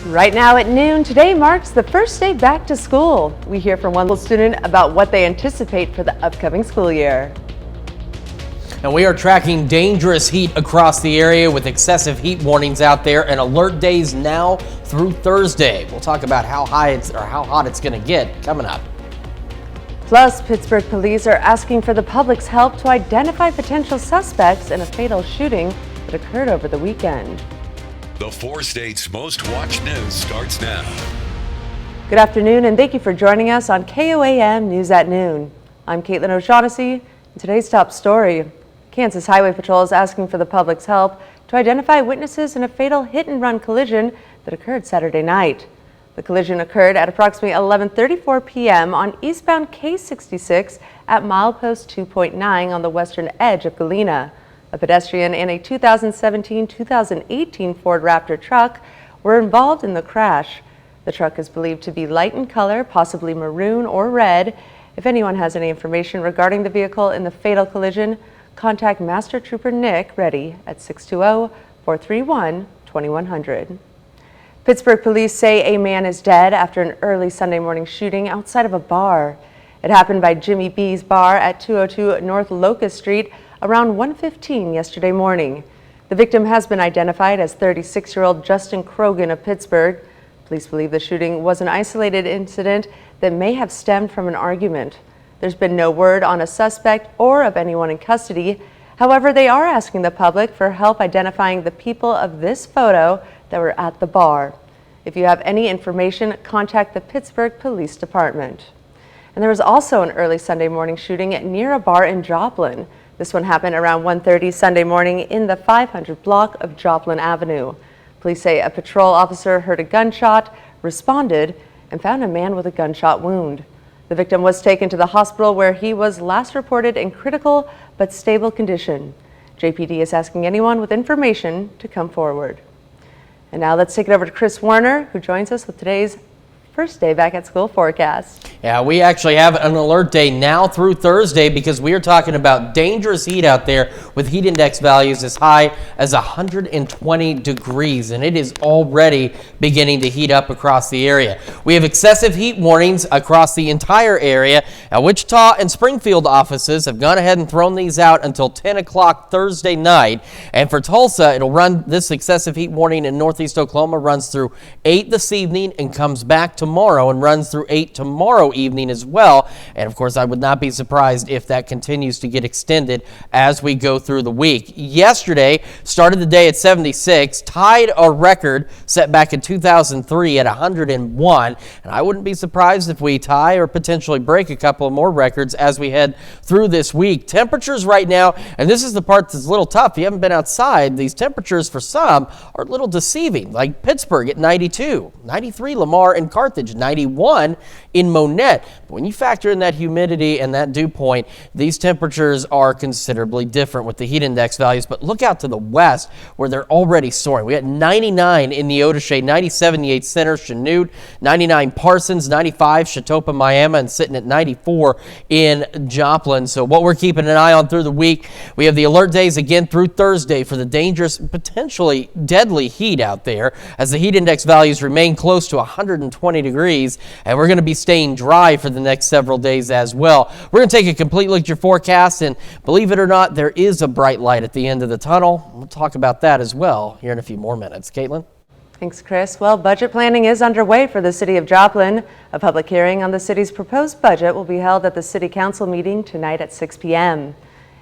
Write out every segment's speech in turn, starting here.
Right now at noon, today marks the first day back to school. We hear from one little student about what they anticipate for the upcoming school year. And we are tracking dangerous heat across the area with excessive heat warnings out there and alert days now through Thursday. We'll talk about how hot it's going to get coming up. Plus, Pittsburgh police are asking for the public's help to identify potential suspects in a fatal shooting that occurred over the weekend. The four states' most watched news starts now. Good afternoon, and thank you for joining us on KOAM News at Noon. I'm Caitlin O'Shaughnessy, and today's top story. Kansas Highway Patrol is asking for the public's help to identify witnesses in a fatal hit-and-run collision that occurred Saturday night. The collision occurred at approximately 11:34 p.m. on eastbound K66 at milepost 2.9 on the western edge of Galena. A pedestrian and a 2017-2018 Ford Raptor truck were involved in the crash. The truck is believed to be light in color, possibly maroon or red. If anyone has any information regarding the vehicle in the fatal collision, contact Master Trooper Nick Reddy at 620-431-2100. Pittsburgh police say a man is dead after an early Sunday morning shooting outside of a bar. It happened by Jimmy B's Bar at 202 North Locust Street around 1:15 yesterday morning. The victim has been identified as 36-year-old Justin Krogan of Pittsburgh. Police believe the shooting was an isolated incident that may have stemmed from an argument. There's been no word on a suspect or of anyone in custody. However, they are asking the public for help identifying the people of this photo that were at the bar. If you have any information, contact the Pittsburgh Police Department. And there was also an early Sunday morning shooting near a bar in Joplin. This one happened around 1:30 Sunday morning in the 500 block of Joplin Avenue. Police say a patrol officer heard a gunshot, responded, and found a man with a gunshot wound. The victim was taken to the hospital where he was last reported in critical but stable condition. JPD is asking anyone with information to come forward. And now let's take it over to Chris Warner, who joins us with today's first day back at school forecast. Yeah, we actually have an alert day now through Thursday because we are talking about dangerous heat out there with heat index values as high as 120 degrees, and it is already beginning to heat up across the area. We have excessive heat warnings across the entire area. Now, Wichita and Springfield offices have gone ahead and thrown these out until 10 o'clock Thursday night. And for Tulsa, it'll run this excessive heat warning in northeast Oklahoma runs through 8 this evening and comes back tomorrow and runs through 8 tomorrow evening as well. And of course, I would not be surprised if that continues to get extended as we go through the week. Yesterday started the day at 76, tied a record set back in 2003 at 101. And I wouldn't be surprised if we tie or potentially break a couple of more records as we head through this week. Temperatures right now, and this is the part that's a little tough. If you haven't been outside, these temperatures for some are a little deceiving, like Pittsburgh at 92, 93 Lamar and Carthage, 91 in Monette. But when you factor in that humidity and that dew point, these temperatures are considerably different with the heat index values. But look out to the west where they're already soaring. We had 99 in Neodesha, 97 Yates Center, Chanute, 99 Parsons, 95 Chatopa, Miami, and sitting at 94 in Joplin. So what we're keeping an eye on through the week, we have the alert days again through Thursday for the dangerous, potentially deadly heat out there as the heat index values remain close to 120 degrees, and we're going to be staying dry for the next several days as well. We're going to take a complete look at your forecast, and believe it or not, there is a bright light at the end of the tunnel. We'll talk about that as well here in a few more minutes. Caitlin? Thanks, Chris. Well, budget planning is underway for the city of Joplin. A public hearing on the city's proposed budget will be held at the city council meeting tonight at 6 p.m.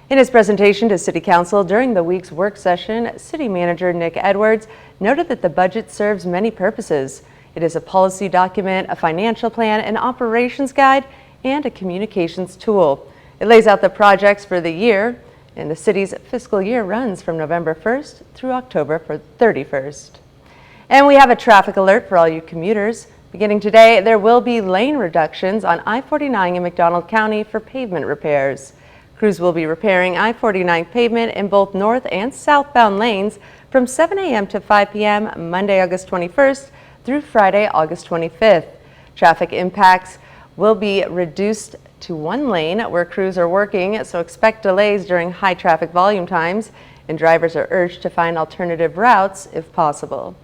In his presentation to City Council during the week's work session, City Manager Nick Edwards noted that the budget serves many purposes. It is a policy document, a financial plan, an operations guide, and a communications tool. It lays out the projects for the year, and the city's fiscal year runs from November 1st through October 31st. And we have a traffic alert for all you commuters. Beginning today, there will be lane reductions on I-49 in McDonald County for pavement repairs. Crews will be repairing I-49 pavement in both north and southbound lanes from 7 a.m. to 5 p.m. Monday, August 21st through Friday, August 25th. Traffic impacts will be reduced to one lane where crews are working, so expect delays during high traffic volume times, and drivers are urged to find alternative routes if possible.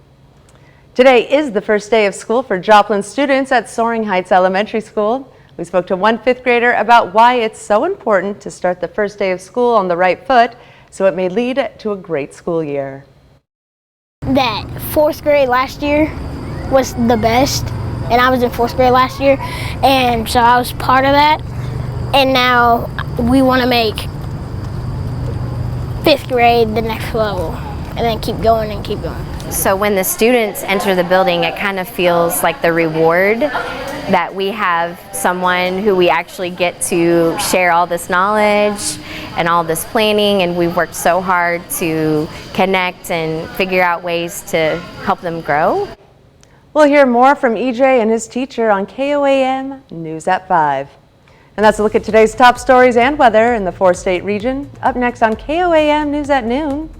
Today is the first day of school for Joplin students at Soaring Heights Elementary School. We spoke to one fifth grader about why it's so important to start the first day of school on the right foot so it may lead to a great school year. That fourth grade last year was the best, and I was in fourth grade last year, and so I was part of that, and now we want to make fifth grade the next level and then keep going and keep going. So when the students enter the building, it kind of feels like the reward that we have someone who we actually get to share all this knowledge and all this planning, and we've worked so hard to connect and figure out ways to help them grow. We'll hear more from EJ and his teacher on KOAM News at 5. And that's a look at today's top stories and weather in the four-state region. Up next on KOAM News at noon.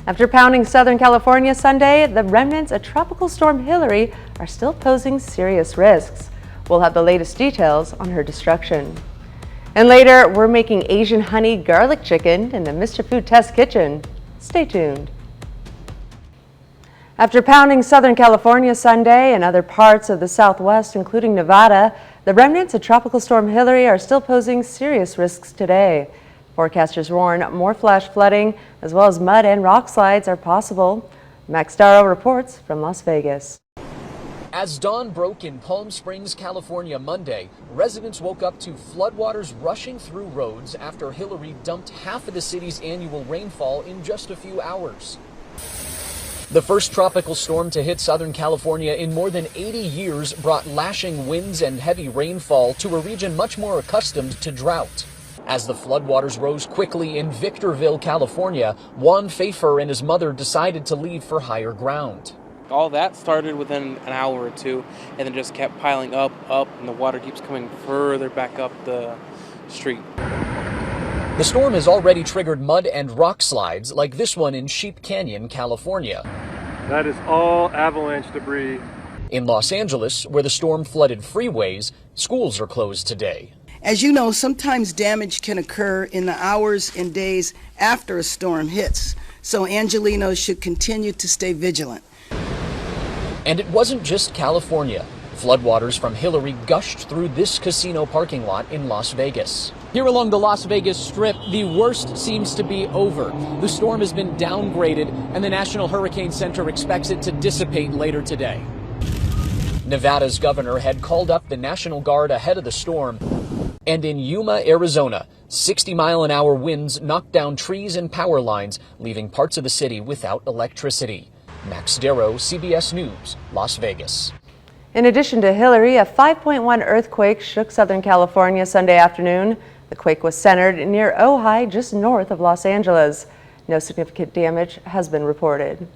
After pounding Southern California Sunday, the remnants of Tropical Storm Hillary are still posing serious risks. We'll have the latest details on her destruction. And later, we're making Asian honey garlic chicken in the Mr. Food Test Kitchen. Stay tuned. After pounding Southern California Sunday and other parts of the Southwest, including Nevada, the remnants of Tropical Storm Hillary are still posing serious risks today. Forecasters warn more flash flooding as well as mud and rock slides are possible. Max Darrow reports from Las Vegas. As dawn broke in Palm Springs, California Monday, residents woke up to floodwaters rushing through roads after Hillary dumped half of the city's annual rainfall in just a few hours. The first tropical storm to hit Southern California in more than 80 years brought lashing winds and heavy rainfall to a region much more accustomed to drought. As the floodwaters rose quickly in Victorville, California, Juan Pfeiffer and his mother decided to leave for higher ground. All that started within an hour or two and then just kept piling up, and the water keeps coming further back up the street. The storm has already triggered mud and rock slides like this one in Sheep Canyon, California. That is all avalanche debris. In Los Angeles, where the storm flooded freeways, schools are closed today. As you know, sometimes damage can occur in the hours and days after a storm hits, so Angelenos should continue to stay vigilant. And it wasn't just California. Floodwaters from Hillary gushed through this casino parking lot in Las Vegas. Here along the Las Vegas Strip, the worst seems to be over. The storm has been downgraded, and the National Hurricane Center expects it to dissipate later today. Nevada's governor had called up the National Guard ahead of the storm. And in Yuma, Arizona, 60-mile-an-hour winds knocked down trees and power lines, leaving parts of the city without electricity. Max Darrow, CBS News, Las Vegas. In addition to Hillary, a 5.1 earthquake shook Southern California Sunday afternoon. The quake was centered near Ojai, just north of Los Angeles. No significant damage has been reported.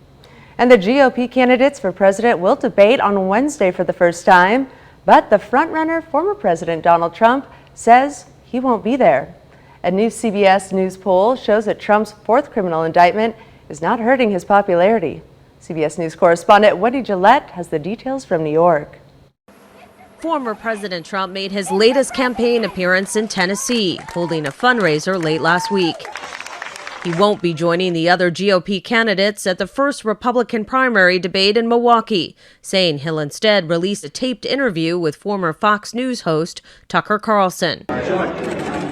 And the GOP candidates for president will debate on Wednesday for the first time, but the frontrunner, former President Donald Trump, says he won't be there. A new CBS News poll shows that Trump's fourth criminal indictment is not hurting his popularity. CBS News correspondent Wendy Gillette has the details from New York. Former President Trump made his latest campaign appearance in Tennessee, holding a fundraiser late last week. He won't be joining the other GOP candidates at the first Republican primary debate in Milwaukee, saying he'll instead release a taped interview with former Fox News host Tucker Carlson.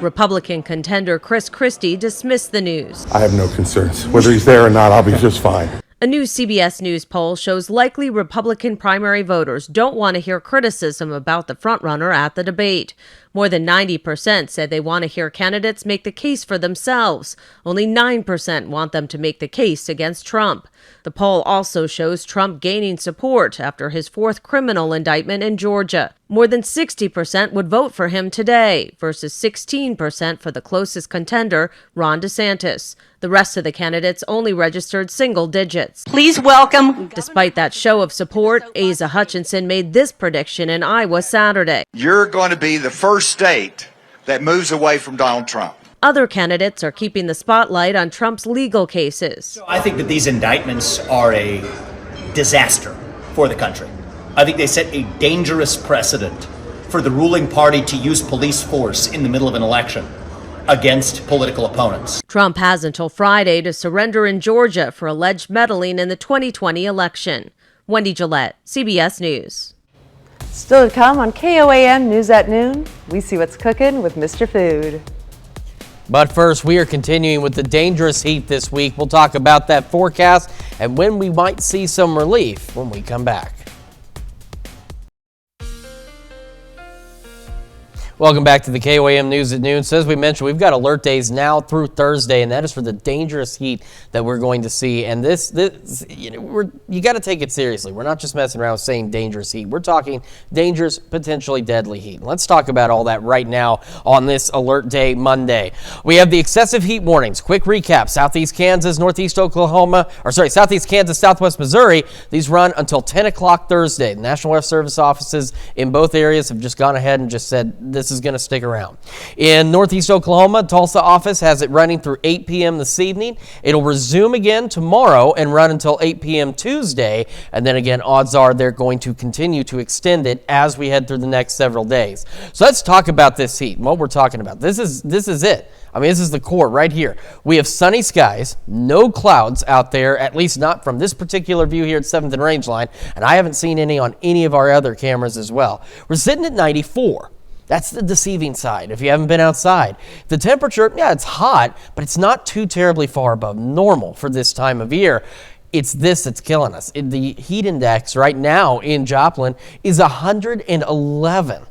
Republican contender Chris Christie dismissed the news. I have no concerns. Whether he's there or not, I'll be just fine. A new CBS News poll shows likely Republican primary voters don't want to hear criticism about the frontrunner at the debate. More than 90% said they want to hear candidates make the case for themselves. Only 9% want them to make the case against Trump. The poll also shows Trump gaining support after his fourth criminal indictment in Georgia. More than 60% would vote for him today versus 16% for the closest contender, Ron DeSantis. The rest of the candidates only registered single digits. Please welcome. Despite that show of support, Asa Hutchinson made this prediction in Iowa Saturday. You're going to be the first state that moves away from Donald Trump. Other candidates are keeping the spotlight on Trump's legal cases. I think that these indictments are a disaster for the country. I think they set a dangerous precedent for the ruling party to use police force in the middle of an election against political opponents. Trump has until Friday to surrender in Georgia for alleged meddling in the 2020 election. Wendy Gillette, CBS News. Still to come on KOAM News at Noon, we see what's cooking with Mr. Food. But first, we are continuing with the dangerous heat this week. We'll talk about that forecast and when we might see some relief when we come back. Welcome back to the KOAM News at Noon. So as we mentioned, we've got alert days now through Thursday, and that is for the dangerous heat that we're going to see. And this you got to take it seriously. We're not just messing around with saying dangerous heat. We're talking dangerous, potentially deadly heat. Let's talk about all that right now on this alert day Monday. We have the excessive heat warnings. Quick recap: Southeast Kansas, Northeast Oklahoma, Southeast Kansas, Southwest Missouri. These run until 10 o'clock Thursday. The National Weather Service offices in both areas have just gone ahead and just said this is going to stick around. In Northeast Oklahoma, Tulsa office has it running through 8 p.m. this evening. It'll resume again tomorrow and run until 8 p.m. Tuesday. And then again, odds are they're going to continue to extend it as we head through the next several days. So let's talk about this heat and what we're talking about. This is it. I mean, this is the core right here. We have sunny skies, no clouds out there, at least not from this particular view here at 7th and Rangeline, and I haven't seen any on any of our other cameras as well. We're sitting at 94. That's the deceiving side if you haven't been outside. The temperature, yeah, it's hot, but it's not too terribly far above normal for this time of year. It's this that's killing us. The heat index right now in Joplin is 111.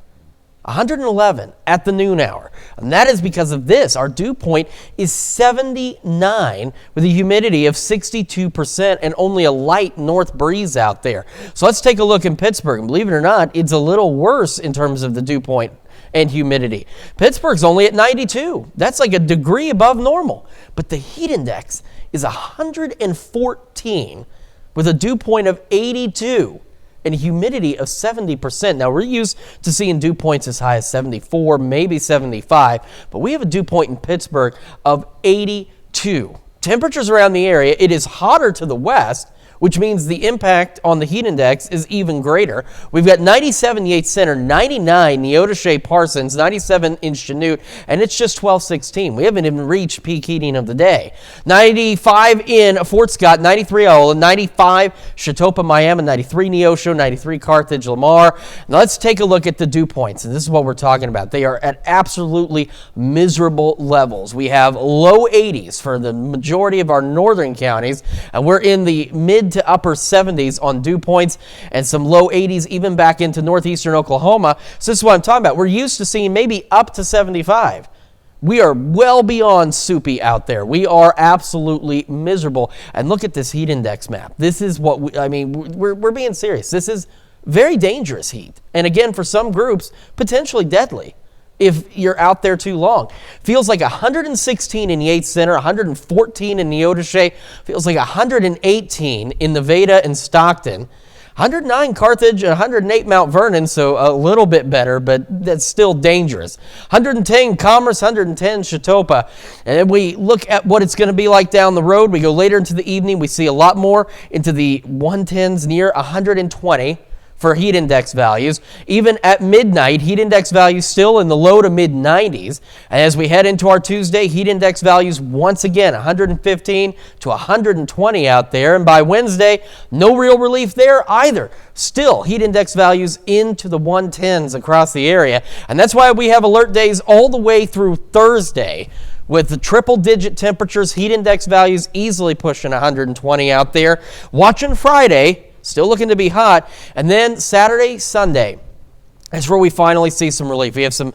111 at the noon hour. And that is because of this. Our dew point is 79 with a humidity of 62% and only a light north breeze out there. So let's take a look in Pittsburgh. And believe it or not, it's a little worse in terms of the dew point and humidity. Pittsburgh's only at 92. That's like a degree above normal. But the heat index is 114 with a dew point of 82. And humidity of 70%. Now, we're used to seeing dew points as high as 74, maybe 75, but we have a dew point in Pittsburgh of 82. Temperatures around the area, it is hotter to the west, which means the impact on the heat index is even greater. We've got 97 Yates Center, 99 Neodesha Parsons, 97 in Chanute, and it's just 12:16. We haven't even reached peak heating of the day. 95 in Fort Scott, 93 Iola, 95 Chatopa, Miami, 93 Neosho, 93 Carthage, Lamar. Now let's take a look at the dew points, and this is what we're talking about. They are at absolutely miserable levels. We have low 80s for the majority of our northern counties, and we're in the mid to upper 70s on dew points and some low 80s even back into northeastern Oklahoma. So this is what I'm talking about. We're used to seeing maybe up to 75. We are well beyond soupy out there. We are absolutely miserable. And look at this heat index map. This is what we're being serious. This is very dangerous heat. And again, for some groups, potentially deadly if you're out there too long. Feels like 116 in Yates Center, 114 in Neodesha, feels like 118 in Nevada and Stockton, 109 Carthage, and 108 Mount Vernon, so a little bit better, but that's still dangerous. 110 Commerce, 110 Chatopa. And then we look at what it's going to be like down the road. We go later into the evening, we see a lot more into the 110s near 120. For heat index values. Even at midnight, heat index values still in the low to mid 90s. And as we head into our Tuesday, heat index values once again 115 to 120 out there. And by Wednesday, no real relief there either. Still, heat index values into the 110s across the area. And that's why we have alert days all the way through Thursday. With the triple-digit temperatures, heat index values easily pushing 120 out there. Watching Friday, still looking to be hot. And then Saturday, Sunday, that's where we finally see some relief. We have some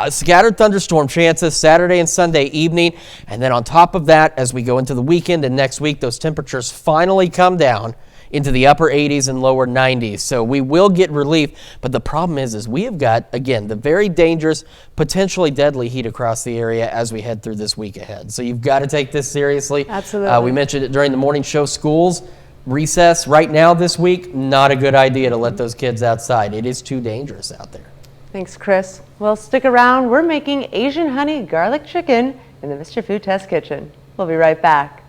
scattered thunderstorm chances Saturday and Sunday evening. And then on top of that, as we go into the weekend and next week, those temperatures finally come down into the upper 80s and lower 90s. So we will get relief. But the problem is we have got, again, the very dangerous, potentially deadly heat across the area as we head through this week ahead. So you've got to take this seriously. Absolutely. We mentioned it during the morning show. Schools recess right now this week, not a good idea to let those kids outside. It is too dangerous out there. Thanks, Chris. Well, stick around. We're making Asian honey garlic chicken in the Mr. Food Test Kitchen. We'll be right back.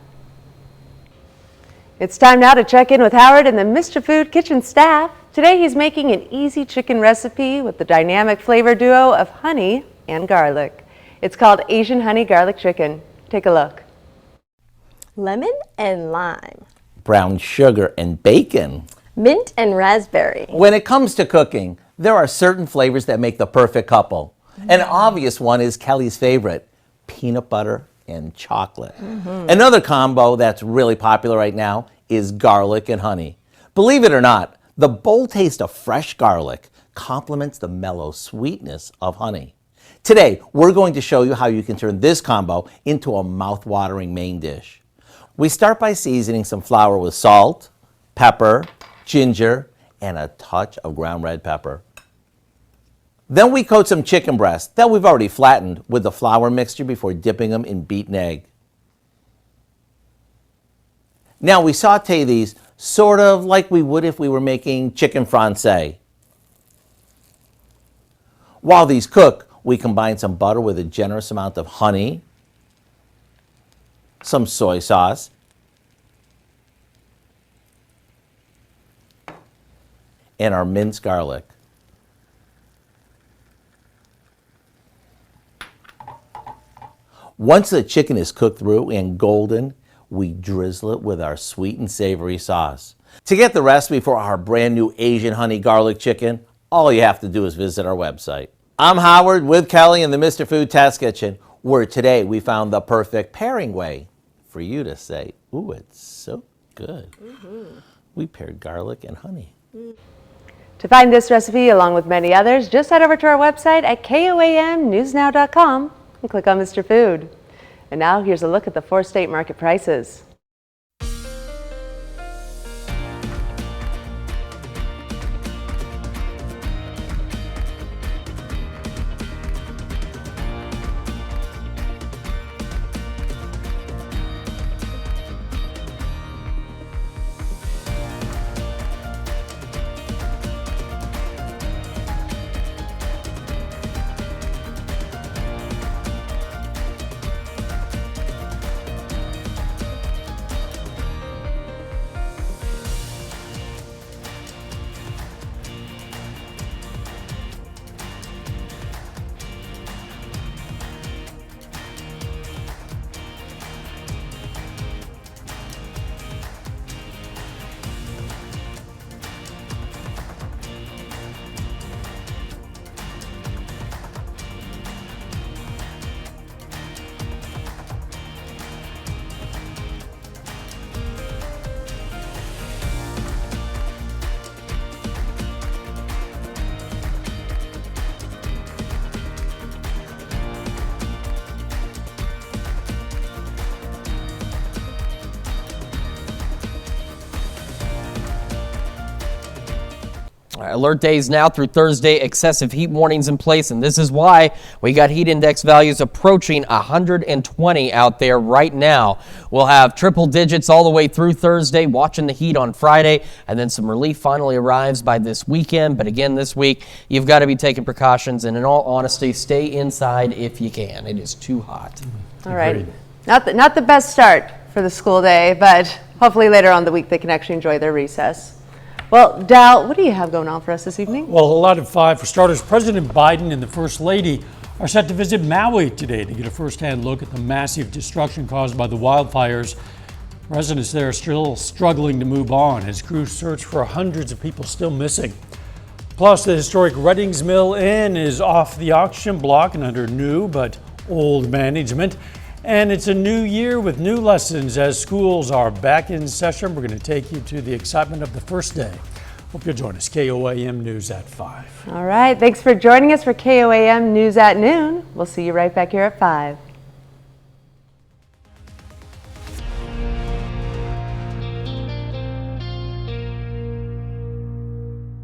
It's time now to check in with Howard and the Mr. Food Kitchen staff. Today he's making an easy chicken recipe with the dynamic flavor duo of honey and garlic. It's called Asian honey garlic chicken. Take a look. Lemon and lime. Brown sugar and bacon. Mint and raspberry. When it comes to cooking, there are certain flavors that make the perfect couple. An obvious one is Kelly's favorite, peanut butter and chocolate. Another combo that's really popular right now is garlic and honey. Believe it or not, the bold taste of fresh garlic complements the mellow sweetness of honey. Today, we're going to show you how you can turn this combo into a mouth-watering main dish. We start by seasoning some flour with salt, pepper, ginger, and a touch of ground red pepper. Then we coat some chicken breasts that we've already flattened with the flour mixture before dipping them in beaten egg. Now we saute these sort of like we would if we were making chicken francais. While these cook, we combine some butter with a generous amount of honey, some soy sauce, and our minced garlic. Once the chicken is cooked through and golden, we drizzle it with our sweet and savory sauce. To get the recipe for our brand new Asian honey garlic chicken, all you have to do is visit our website. I'm Howard with Kelly in the Mr. Food Test Kitchen, where today we found the perfect pairing way for you to say, ooh, it's so good. We paired garlic and honey. To find this recipe, along with many others, just head over to our website at KOAMnewsnow.com and click on Mr. Food. And now here's a look at the 4-state market prices. Alert days now through Thursday, excessive heat warnings in place, and this is why we got heat index values approaching 120 out there right now. We'll have triple digits all the way through Thursday, watching the heat on Friday, and then some relief finally arrives by this weekend. But again, this week, you've got to be taking precautions, and in all honesty, stay inside if you can. It is too hot. All right. Not the best start for the school day, but hopefully later on in the week they can actually enjoy their recess. Well, Dal, what do you have going on for us this evening? Well, a lot of five. For starters, President Biden and the First Lady are set to visit Maui today to get a first-hand look at the massive destruction caused by the wildfires. Residents there are still struggling to move on as crews search for hundreds of people still missing. Plus, the historic Reddings Mill Inn is off the auction block and under new but old management. And it's a new year with new lessons as schools are back in session. We're going to take you to the excitement of the first day. Hope you'll join us. KOAM News at 5. All right. Thanks for joining us for KOAM News at noon. We'll see you right back here at 5.